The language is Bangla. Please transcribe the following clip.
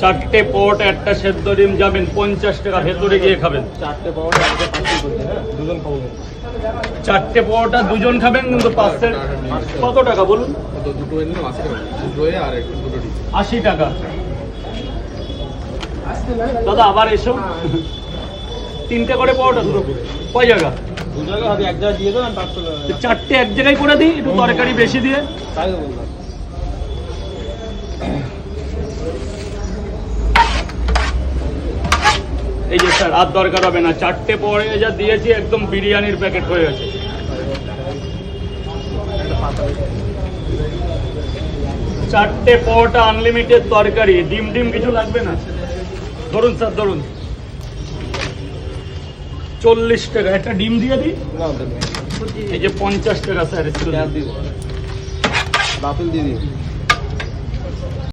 চারটে পরোটা একটা সেদ্ধ ডিম যাবেন 50 টাকা, ভেতরে গিয়ে খাবেন। চারটে পরোটা একটা পাঁচশো করছে, হ্যাঁ দুজন খাবো। চারটে পরোটা দুজন খাবেন কিন্তু 5 কত টাকা বলুন? কত? দুটো এনে 80 টাকা, দুটো আর একটা দুটো ডিম 80 টাকা। দাদা আবার এসো, তিনটে করে পরোটা দুটো কয় জায়গা? দু জায়গা হবে, এক জায়গায় দিয়ে দেবো আর 500 টাকা। চারটে এক জায়গায় করে দিই, একটু তরকারি বেশি দিয়ে। তাই তো বললাম। এই যে স্যার আর দরকার হবে না, চারটে পরে যা দিয়েছি একদম বিরিয়ানির প্যাকেট হয়ে গেছে। চারটে পরোটা আনলিমিটেড তরকারি, ডিম ডিম কিছু লাগবে না। ধরুন স্যার ধরুন, 40 টাকা। একটা ডিম দিয়ে দিই। না দেবো, এই যে 50 টাকা স্যার। বাতিল দিয়ে দিই।